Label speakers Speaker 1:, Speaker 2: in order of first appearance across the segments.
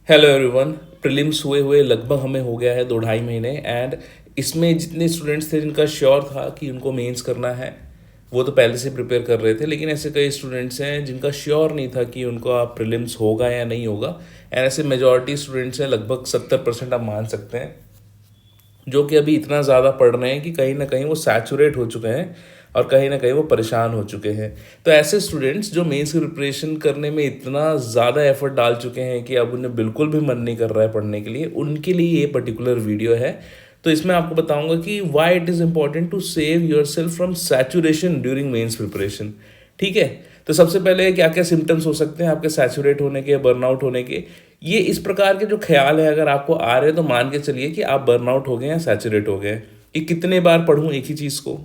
Speaker 1: Hello everyone. Prelims हुए हुए लगभग हमें हो गया है 2-2.5 महीने एंड इसमें जितने स्टूडेंट्स थे जिनका श्योर था कि उनको मेंस करना है वो तो पहले से प्रिपेयर कर रहे थे, लेकिन ऐसे कई स्टूडेंट्स हैं जिनका श्योर नहीं था कि उनका प्रीलिम्स होगा या नहीं होगा। एंड ऐसे मेजॉरिटी स्टूडेंट्स हैं, लगभग 70% आप मान सकते हैं, जो कि अभी इतना ज़्यादा पढ़ रहे हैं कि कहीं ना कहीं वो सैचुरेट हो चुके हैं और कहीं ना कहीं वो परेशान हो चुके हैं। तो ऐसे स्टूडेंट्स जो मेंस की प्रिपरेशन करने में इतना ज़्यादा एफर्ट डाल चुके हैं कि अब उन्हें बिल्कुल भी मन नहीं कर रहा है पढ़ने के लिए, उनके लिए ये पर्टिकुलर वीडियो है। तो इसमें आपको बताऊंगा कि why it is important to save yourself from saturation during mains preparation. ठीक है, तो सबसे पहले क्या क्या सिम्टम्स हो सकते हैं आपके सैचुरेट होने के, बर्नआउट होने के। ये इस प्रकार के जो ख्याल है अगर आपको आ रहे हैं तो मान के चलिए कि आप बर्नआउट हो गए या सैचुरेट हो गए कि कितने बार पढ़ूं एक ही चीज़ को,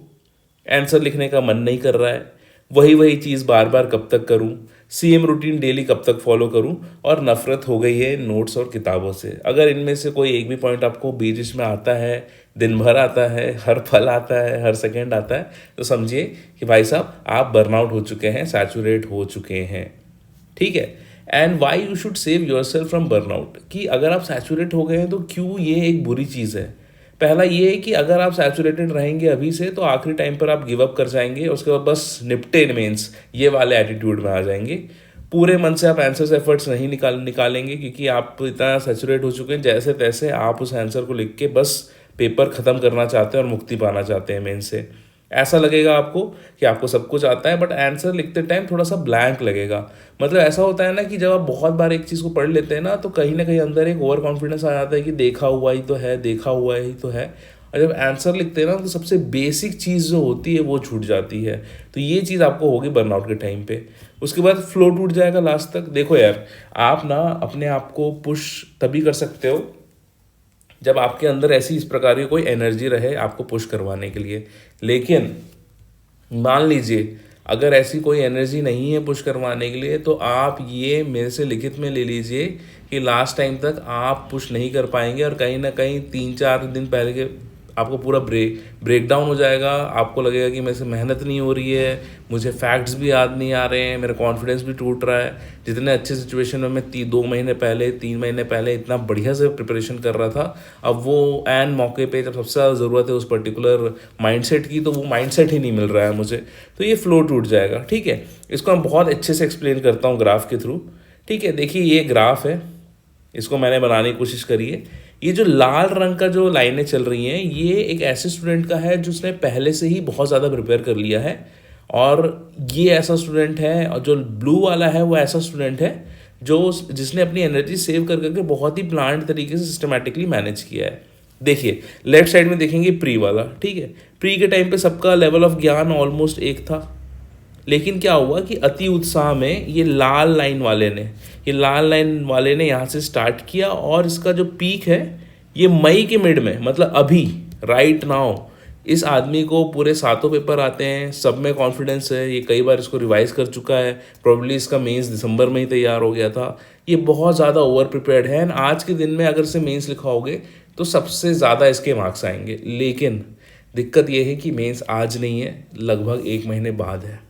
Speaker 1: आंसर लिखने का मन नहीं कर रहा है, वही वही चीज़ बार बार कब तक करूं, सेम रूटीन डेली कब तक फॉलो करूं, और नफरत हो गई है नोट्स और किताबों से। अगर इनमें से कोई एक भी पॉइंट आपको बीच में आता है, दिन भर आता है, हर पल आता है, हर सेकेंड आता है, तो समझिए कि भाई साहब आप बर्नआउट हो चुके हैं, सैचुरेट हो चुके हैं। ठीक है। And why you should save yourself from burnout, कि अगर आप सैचुरेट हो गए हैं तो क्यों ये एक बुरी चीज़ है। पहला ये है कि अगर आप सैचुरेटेड रहेंगे अभी से तो आखिरी टाइम पर आप गिव अप कर जाएंगे, उसके बाद बस निपटे मीन्स ये वाले एटीट्यूड में आ जाएंगे। पूरे मन से आप आंसर्स एफर्ट्स नहीं निकालेंगे क्योंकि आप इतना सैचुरेट हो चुके हैं, जैसे तैसे आप उस आंसर को लिख के बस पेपर ख़त्म करना चाहते हैं और मुक्ति पाना चाहते हैं मेन से। ऐसा लगेगा आपको कि आपको सब कुछ आता है, बट आंसर लिखते टाइम थोड़ा सा ब्लैंक लगेगा। मतलब ऐसा होता है ना कि जब आप बहुत बार एक चीज़ को पढ़ लेते हैं ना तो कहीं ना कहीं अंदर एक ओवर कॉन्फिडेंस आ जाता है कि देखा हुआ ही तो है, देखा हुआ ही तो है। और जब आंसर लिखते हैं ना तो सबसे बेसिक चीज़ जो होती है वो छूट जाती है। तो ये चीज़ आपको होगी बर्नआउट के टाइम पे। उसके बाद फ्लो टूट जाएगा लास्ट तक। देखो यार, आप ना अपने आप को पुश तभी कर सकते हो जब आपके अंदर ऐसी इस प्रकार की कोई एनर्जी रहे आपको पुश करवाने के लिए। लेकिन मान लीजिए अगर ऐसी कोई एनर्जी नहीं है पुश करवाने के लिए, तो आप ये मेरे से लिखित में ले लीजिए कि लास्ट टाइम तक आप पुश नहीं कर पाएंगे और कहीं ना कहीं 3-4 दिन पहले के आपको पूरा ब्रेक डाउन हो जाएगा। आपको लगेगा कि मेरे से मेहनत नहीं हो रही है, मुझे फैक्ट्स भी याद नहीं आ रहे हैं, मेरा कॉन्फिडेंस भी टूट रहा है। जितने अच्छे सिचुएशन में मैं 2 महीने पहले, 3 महीने पहले इतना बढ़िया से प्रिपरेशन कर रहा था, अब वो एन मौके पे जब सबसे ज़्यादा ज़रूरत है उस पर्टिकुलर माइंडसेट की, तो वो माइंडसेट ही नहीं मिल रहा है मुझे, तो ये फ्लो टूट जाएगा। ठीक है, इसको मैं बहुत अच्छे से एक्सप्लेन करता हूँ ग्राफ के थ्रू। ठीक है, देखिए ये ग्राफ है, इसको मैंने बनाने की कोशिश करी है। ये जो लाल रंग का जो लाइनें चल रही हैं ये एक ऐसे स्टूडेंट का है जिसने पहले से ही बहुत ज़्यादा प्रिपेयर कर लिया है, और ये ऐसा स्टूडेंट है, और जो ब्लू वाला है वो ऐसा स्टूडेंट है जो जिसने अपनी एनर्जी सेव कर करके बहुत ही प्लान्ड तरीके से सिस्टमेटिकली मैनेज किया है। देखिए लेफ्ट साइड में देखेंगे प्री वाला। ठीक है, प्री के टाइम पे सबका लेवल ऑफ ज्ञान ऑलमोस्ट एक था, लेकिन क्या हुआ कि अति उत्साह में ये लाल लाइन वाले ने यहाँ से स्टार्ट किया, और इसका जो पीक है ये मई के मिड में, मतलब अभी राइट नाउ इस आदमी को पूरे 7 पेपर आते हैं, सब में कॉन्फिडेंस है, ये कई बार इसको रिवाइज कर चुका है, प्रोबेबली इसका मेंस दिसंबर में ही तैयार हो गया था, ये बहुत ज़्यादा ओवर प्रिपेयर्ड है। एंड आज के दिन में अगर से मेंस लिखाओगे तो सबसे ज़्यादा इसके मार्क्स आएंगे। लेकिन दिक्कत ये है कि मेंस आज नहीं है, लगभग 1 महीने बाद है।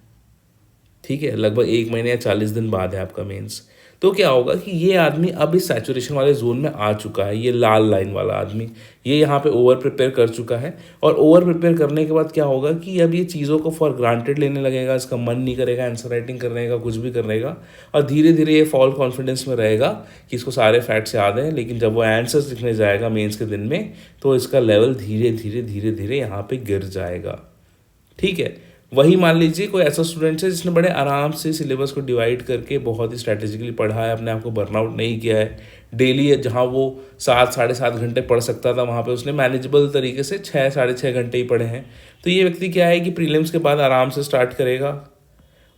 Speaker 1: ठीक है, लगभग 1 महीने या 40 दिन बाद है आपका मेंस। तो क्या होगा कि ये आदमी अब इस सैचुरेशन वाले जोन में आ चुका है, ये लाल लाइन वाला आदमी, ये यहाँ पे ओवर प्रिपेयर कर चुका है। और ओवर प्रिपेयर करने के बाद क्या होगा कि अब ये चीज़ों को फॉर ग्रांटेड लेने लगेगा, इसका मन नहीं करेगा आंसर राइटिंग करने का, कुछ भी करने का, और धीरे धीरे ये फॉल कॉन्फिडेंस में रहेगा कि इसको सारे फैक्ट्स याद हैं। लेकिन जब वो आंसर्स लिखने जाएगा मेंस के दिन में तो इसका लेवल धीरे धीरे धीरे धीरे यहाँ पे गिर जाएगा। ठीक है, वही मान लीजिए कोई ऐसा स्टूडेंट है जिसने बड़े आराम से सिलेबस को डिवाइड करके बहुत ही स्ट्रैटेजिकली पढ़ा है, अपने आप को बर्नआउट नहीं किया है। डेली जहाँ वो 7-7.5 घंटे पढ़ सकता था वहाँ पे उसने मैनेजेबल तरीके से 6-6.5 घंटे ही पढ़े हैं। तो ये व्यक्ति क्या है कि प्रीलिम्स के बाद आराम से स्टार्ट करेगा।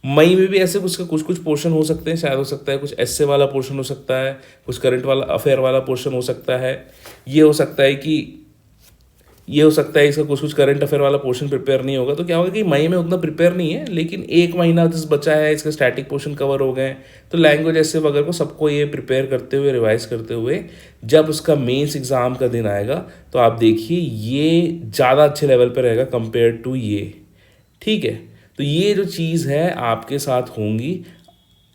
Speaker 1: मई में भी ऐसे कुछ कुछ पोर्शन हो सकते हैं, शायद हो सकता है कुछ एस्से वाला पोर्शन हो सकता है, कुछ करंट वाला अफेयर वाला पोर्शन हो सकता है। ये हो सकता है कि इसका कुछ कुछ करंट अफेयर वाला पोर्शन प्रिपेयर नहीं होगा। तो क्या होगा कि मई में उतना प्रिपेयर नहीं है, लेकिन 1 महीना जिस बचा है इसके स्टैटिक पोर्शन कवर हो गए। तो लैंग्वेज ऐसे वगैरह को सबको ये प्रिपेयर करते हुए, रिवाइज करते हुए जब उसका मेंस एग्जाम का दिन आएगा तो आप देखिए ये ज़्यादा अच्छे लेवल पर रहेगा कंपेयर टू ये। ठीक है, तो ये जो चीज़ है आपके साथ होंगी।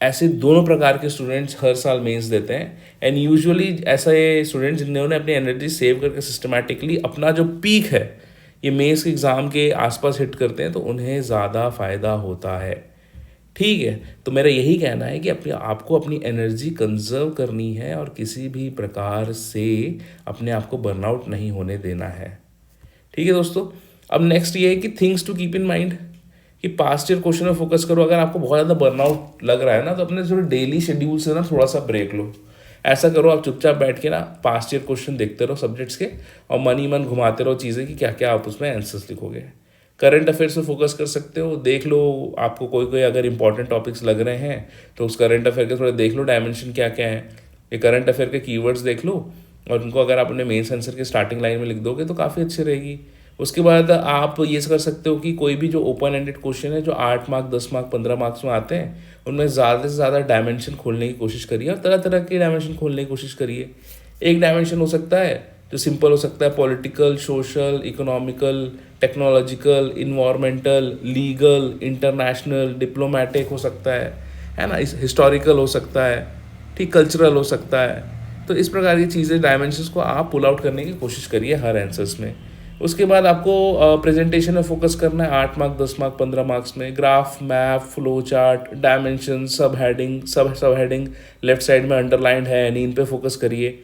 Speaker 1: ऐसे दोनों प्रकार के स्टूडेंट्स हर साल मेंस देते हैं। एंड यूजुअली ऐसे स्टूडेंट्स जिन्होंने अपनी एनर्जी सेव करके सिस्टमेटिकली अपना जो पीक है ये मेंस के एग्ज़ाम के आसपास हिट करते हैं, तो उन्हें ज़्यादा फ़ायदा होता है। ठीक है, तो मेरा यही कहना है कि अपने आपको अपनी एनर्जी कंजर्व करनी है और किसी भी प्रकार से अपने आप को बर्नआउट नहीं होने देना है। ठीक है दोस्तों, अब नेक्स्ट ये है कि things to keep in mind, कि पास्ट ईयर क्वेश्चन में फोकस करो। अगर आपको बहुत ज़्यादा बर्नआउट लग रहा है ना, तो अपने थोड़े डेली शेड्यूल से ना थोड़ा सा ब्रेक लो। ऐसा करो, आप चुपचाप बैठ के ना पास्ट ईयर क्वेश्चन देखते रहो सब्जेक्ट्स के, और मन ही मन घुमाते रहो चीज़ें कि क्या क्या आप उसमें आंसर्स लिखोगे। करंट अफेयर्स पे फोकस कर सकते हो, देख लो आपको कोई कोई अगर इंपॉर्टेंट टॉपिक्स लग रहे हैं तो उस करंट अफेयर के थोड़े देख लो डायमेंशन क्या क्या है, ये करंट अफेयर के कीवर्ड्स देख लो, और उनको अगर आप अपने मेंस आंसर के स्टार्टिंग लाइन में लिख दोगे तो काफ़ी अच्छी रहेगी। उसके बाद आप ये कर सकते हो कि कोई भी जो ओपन एंडेड क्वेश्चन है जो 8 मार्क 10 मार्क 15 मार्क्स में आते हैं, उनमें ज़्यादा से ज़्यादा डायमेंशन खोलने की कोशिश करिए और तरह तरह के डायमेंशन खोलने की कोशिश करिए। एक डायमेंशन हो सकता है जो सिंपल हो सकता है, political, social, economical, technological, environmental, legal, international, diplomatic हो सकता है ना, हिस्टोरिकल हो सकता है, ठीक, कल्चरल हो सकता है। तो इस प्रकार की चीज़ें, डायमेंशंस को आप पुल आउट करने की कोशिश करिए हर आंसर्स में। उसके बाद आपको प्रेजेंटेशन में फोकस करना है 8 मार्क 10 मार्क 15 मार्क्स में। Graph, map, flow chart, dimension, सब हेडिंग लेफ्ट साइड में अंडरलाइंड है यानी इन पे फोकस करिए।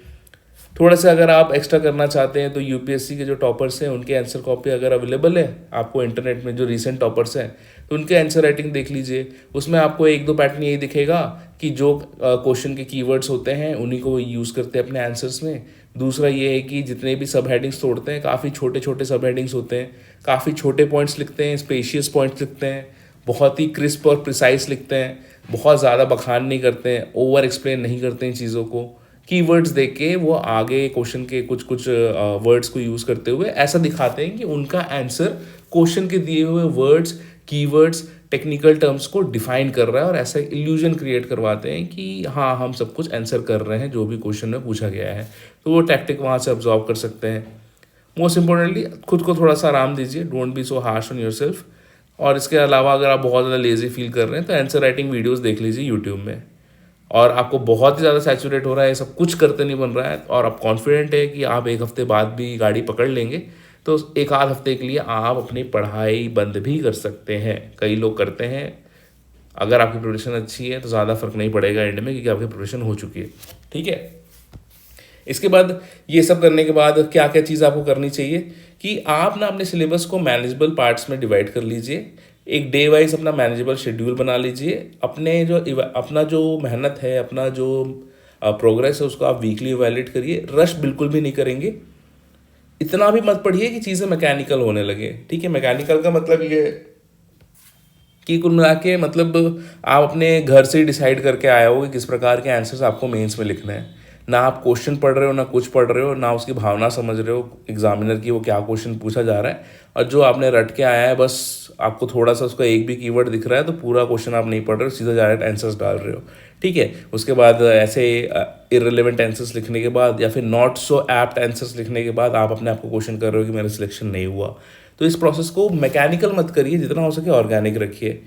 Speaker 1: थोड़ा सा अगर आप एक्स्ट्रा करना चाहते हैं तो यूपीएससी के जो टॉपर्स हैं उनके आंसर कॉपी अगर अवेलेबल है आपको इंटरनेट में, जो रीसेंट टॉपर्स हैं, तो उनके आंसर राइटिंग देख लीजिए। उसमें आपको एक दो पैटर्न यही दिखेगा कि जो क्वेश्चन के कीवर्ड्स होते हैं उन्हीं को यूज़ करते हैं अपने आंसर्स में। दूसरा ये है कि जितने भी सब हेडिंग्स तोड़ते हैं, काफ़ी छोटे छोटे सब हेडिंग्स होते हैं, काफ़ी छोटे पॉइंट्स लिखते हैं, स्पेशियस पॉइंट्स लिखते हैं, बहुत ही क्रिस्प और प्रिसाइज लिखते हैं, बहुत ज़्यादा बखान नहीं करते हैं, ओवर एक्सप्लेन नहीं करते हैं चीज़ों को। कीवर्ड्स देख के वो आगे क्वेश्चन के कुछ कुछ वर्ड्स को यूज़ करते हुए ऐसा दिखाते हैं कि उनका आंसर क्वेश्चन के दिए हुए वर्ड्स, कीवर्ड्स, टेक्निकल टर्म्स को डिफाइन कर रहा है, और ऐसा इल्यूजन क्रिएट करवाते हैं कि हाँ हम सब कुछ आंसर कर रहे हैं जो भी क्वेश्चन में पूछा गया है। तो वो टैक्टिक वहाँ से ऑब्जॉर्व कर सकते हैं। मोस्ट इंपॉर्टेंटली खुद को थोड़ा सा आराम दीजिए, don't be so harsh on yourself. और इसके अलावा अगर आप बहुत ज़्यादा लेजी फील कर रहे हैं तो आंसर राइटिंग वीडियोज़ देख लीजिए यूट्यूब में। और आपको बहुत ही ज़्यादा सैचुरेट हो रहा है, सब कुछ करते नहीं बन रहा है, और आप कॉन्फिडेंट है कि आप एक हफ्ते बाद भी गाड़ी पकड़ लेंगे, तो एक आध हफ्ते के लिए आप अपनी पढ़ाई बंद भी कर सकते हैं। कई लोग करते हैं। अगर आपकी प्रिपरेशन अच्छी है तो ज़्यादा फर्क नहीं पड़ेगा एंड में, क्योंकि आपकी प्रिपरेशन हो चुकी है। ठीक है, इसके बाद ये सब करने के बाद क्या क्या चीज़ आपको करनी चाहिए कि आप ना अपने सिलेबस को मैनेजेबल पार्ट्स में डिवाइड कर लीजिए। एक डे वाइज अपना मैनेजेबल शेड्यूल बना लीजिए। अपना जो मेहनत है, अपना जो प्रोग्रेस है, उसको आप वीकली इवैल्यूएट करिए। रश बिल्कुल भी नहीं करेंगे। इतना भी मत पढ़िए कि चीज़ें मैकेनिकल होने लगे। ठीक है, मैकेनिकल का मतलब ये कि कुल मिला के मतलब आप अपने घर से ही डिसाइड करके आए हो कि किस प्रकार के आंसर्स आपको मेंस में लिखने हैं। ना आप क्वेश्चन पढ़ रहे हो, ना कुछ पढ़ रहे हो, ना उसकी भावना समझ रहे हो एग्जामिनर की, वो क्या क्वेश्चन पूछा जा रहा है, और जो आपने रट के आया है बस आपको थोड़ा सा उसका एक भी कीवर्ड दिख रहा है तो पूरा क्वेश्चन आप नहीं पढ़ रहे हो, सीधा डायरेक्ट आंसर्स डाल रहे हो। ठीक है, उसके बाद ऐसे इररिलेवेंट आंसर्स लिखने के बाद या फिर नॉट सो एप्ट आंसर्स लिखने के बाद आप अपने आप को क्वेश्चन कर रहे हो कि मेरा सिलेक्शन नहीं हुआ। तो इस प्रोसेस को मैकेनिकल मत करिए, जितना हो सके ऑर्गेनिक रखिए।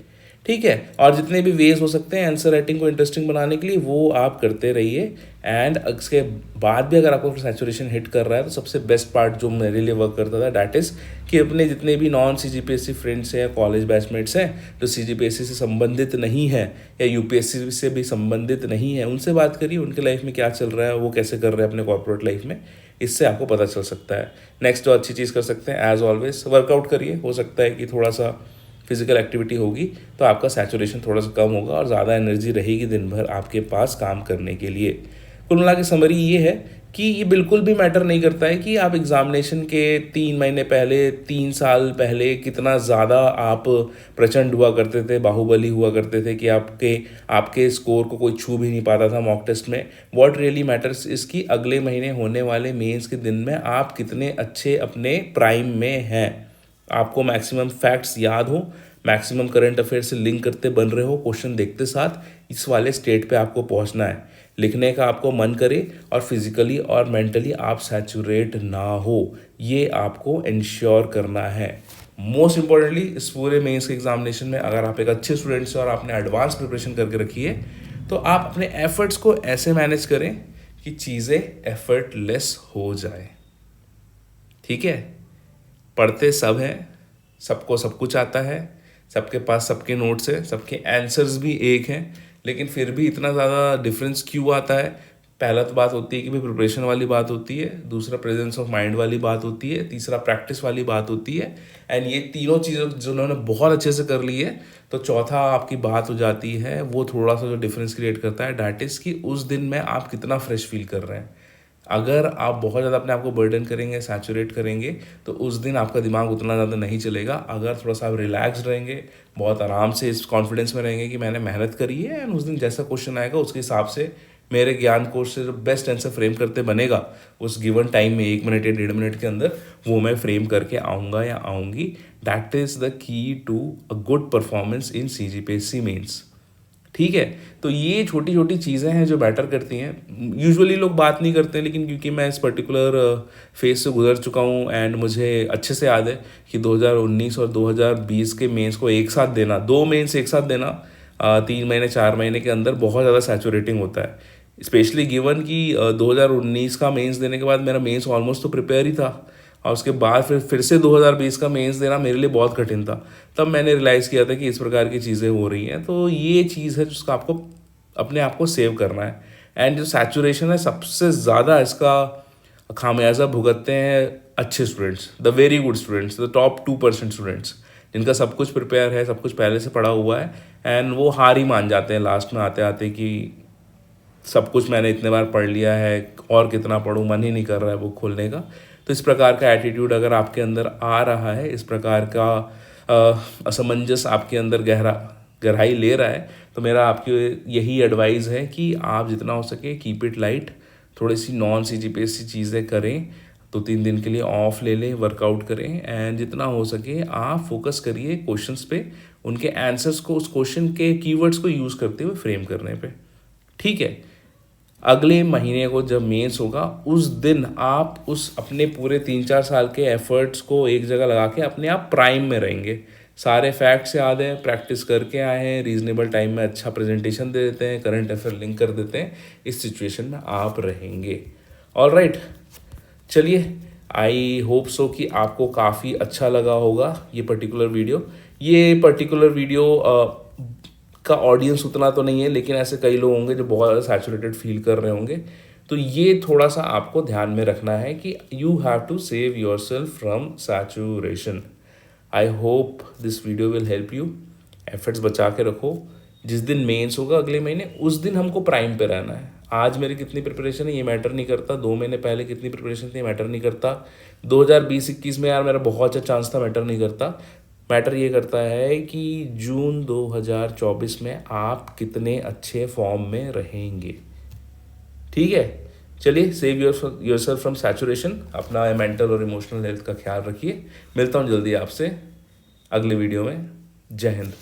Speaker 1: ठीक है, और जितने भी वेज हो सकते हैं आंसर राइटिंग को इंटरेस्टिंग बनाने के लिए वो आप करते रहिए। एंड इसके बाद भी अगर आपको सैचुरेशन हिट कर रहा है तो सबसे बेस्ट पार्ट जो मेरे लिए वर्क करता था डैट इज़ कि अपने जितने भी नॉन CGPSC फ्रेंड्स हैं, कॉलेज बैचमेट्स हैं जो CGPSC से संबंधित नहीं है या UPSC से भी संबंधित नहीं है, उनसे बात करिए, उनके लाइफ में क्या चल रहा है, वो कैसे कर रहे हैं अपने कॉर्पोरेट लाइफ में। इससे आपको पता चल सकता है। नेक्स्ट जो अच्छी चीज़ कर सकते हैं, एज ऑलवेज वर्कआउट करिए। हो सकता है कि थोड़ा सा फिजिकल एक्टिविटी होगी तो आपका सैचुरेशन थोड़ा सा कम होगा और ज़्यादा एनर्जी रहेगी दिन भर आपके पास काम करने के लिए। कुल मिला के समरी ये है कि ये बिल्कुल भी मैटर नहीं करता है कि आप एग्जामिनेशन के 3 महीने पहले, 3 साल पहले कितना ज़्यादा आप प्रचंड हुआ करते थे, बाहुबली हुआ करते थे कि आपके स्कोर को कोई छू भी नहीं पाता था मॉक टेस्ट में। व्हाट रियली मैटर्स इस कि अगले महीने होने वाले मेंस के दिन में आप कितने अच्छे अपने प्राइम में हैं। आपको मैक्सिमम फैक्ट्स याद हो, मैक्सिमम करंट अफेयर से लिंक करते बन रहे हो, क्वेश्चन देखते साथ इस वाले स्टेट पे आपको पहुंचना है। लिखने का आपको मन करे और फिजिकली और मेंटली आप सैचुरेट ना हो, ये आपको इंश्योर करना है। मोस्ट इंपॉर्टेंटली इस पूरे मेंस के एग्जामिनेशन में अगर आप एक अच्छे स्टूडेंट्स हैं और आपने एडवांस प्रिपरेशन करके रखी है, तो आप अपने एफर्ट्स को ऐसे मैनेज करें कि चीज़ें एफर्टलेस हो जाए। ठीक है, पढ़ते सब हैं, सबको सब कुछ आता है, सबके पास सबके नोट्स है, सबके आंसर्स भी एक हैं, लेकिन फिर भी इतना ज़्यादा डिफरेंस क्यों आता है? पहला तो बात होती है कि भाई प्रिपरेशन वाली बात होती है, दूसरा प्रेजेंस ऑफ माइंड वाली बात होती है, तीसरा प्रैक्टिस वाली बात होती है। एंड ये तीनों चीज़ें जिन्होंने बहुत अच्छे से कर ली है, तो चौथा आपकी बात हो जाती है, वो थोड़ा सा जो डिफरेंस क्रिएट करता है, डैट इज़ कि उस दिन में आप कितना फ्रेश फील कर रहे हैं। अगर आप बहुत ज़्यादा अपने आप को बर्डन करेंगे, सैचुरेट करेंगे, तो उस दिन आपका दिमाग उतना ज़्यादा नहीं चलेगा। अगर थोड़ा सा आप रिलैक्स रहेंगे, बहुत आराम से इस कॉन्फिडेंस में रहेंगे कि मैंने मेहनत करी है एंड उस दिन जैसा क्वेश्चन आएगा उसके हिसाब से मेरे ज्ञान कोश से जो बेस्ट आंसर फ्रेम करते बनेगा उस गिवन टाइम में 1 मिनट या 1.5 मिनट के अंदर, वो मैं फ्रेम करके आऊँगा या आऊँगी। That is the key to a good performance in CGPSC mains. ठीक है, तो ये छोटी छोटी चीज़ें हैं जो मैटर करती हैं। यूजुअली लोग बात नहीं करते हैं, लेकिन क्योंकि मैं इस पर्टिकुलर फेज से गुजर चुका हूँ एंड मुझे अच्छे से याद है कि 2019 और 2020 के मेंस को एक साथ देना, 2 मेंस एक साथ देना 3 महीने 4 महीने के अंदर बहुत ज़्यादा सैचुरेटिंग होता है। स्पेशली गिवन कि 2019 का मेंस देने के बाद मेरा मेंस ऑलमोस्ट तो प्रिपेयर ही था, और उसके बाद फिर से 2020 का मेंस देना मेरे लिए बहुत कठिन था। तब मैंने रियलाइज़ किया था कि इस प्रकार की चीज़ें हो रही हैं। तो ये चीज़ है जिसका आपको अपने आप को सेव करना है। एंड जो सैचुरेशन है, सबसे ज़्यादा इसका खामियाजा भुगतते हैं अच्छे students, the very good students, the top 2% students, जिनका सब कुछ प्रिपेयर है, सब कुछ पहले से पढ़ा हुआ है, एंड वो हार ही मान जाते हैं लास्ट में आते आते कि सब कुछ मैंने इतने बार पढ़ लिया है, और कितना पढ़ूं, मन ही नहीं कर रहा है बुक खोलने का। तो इस प्रकार का एटीट्यूड अगर आपके अंदर आ रहा है, इस प्रकार का असमंजस आपके अंदर गहराई ले रहा है, तो मेरा आपकी यही एडवाइस है कि आप जितना हो सके कीप इट लाइट, थोड़ी सी नॉन CGPSC चीज़ें करें, 2-3 दिन के लिए ऑफ ले लें, वर्कआउट करें, एंड जितना हो सके आप फोकस करिए क्वेश्चंस पे, उनके आंसर्स को, उस क्वेश्चन के कीवर्ड्स को यूज़ करते हुए फ्रेम करने पे। ठीक है, अगले महीने को जब मेंस होगा, उस दिन आप उस अपने पूरे 3-4 साल के एफर्ट्स को एक जगह लगा के अपने आप प्राइम में रहेंगे। सारे फैक्ट्स याद हैं, प्रैक्टिस करके आए हैं, रीजनेबल टाइम में अच्छा प्रेजेंटेशन दे देते हैं, करंट अफेयर लिंक कर देते हैं, इस सिचुएशन में आप रहेंगे। ऑल राइट, चलिए, आई होप सो कि आपको काफ़ी अच्छा लगा होगा ये पर्टिकुलर वीडियो। का ऑडियंस उतना तो नहीं है, लेकिन ऐसे कई लोग होंगे जो बहुत ज़्यादा सैचुरेटेड फील कर रहे होंगे। तो ये थोड़ा सा आपको ध्यान में रखना है कि you have to save yourself from saturation. I hope this video will help you. Efforts बचा के रखो, जिस दिन मेंस होगा अगले महीने, उस दिन हमको प्राइम पे रहना है। आज मेरी कितनी प्रिपरेशन है ये मैटर नहीं करता, 2 महीने पहले कितनी प्रिपरेशन थी मैटर नहीं करता, 2020-21 में यार मेरा बहुत अच्छा चांस था, मैटर नहीं करता। मैटर ये करता है कि जून 2024 में आप कितने अच्छे फॉर्म में रहेंगे। ठीक है, चलिए, सेव योरसेल्फ फ्रॉम सैचुरेशन, अपना मेंटल और इमोशनल हेल्थ का ख्याल रखिए। मिलता हूँ जल्दी आपसे अगले वीडियो में। जय हिंद।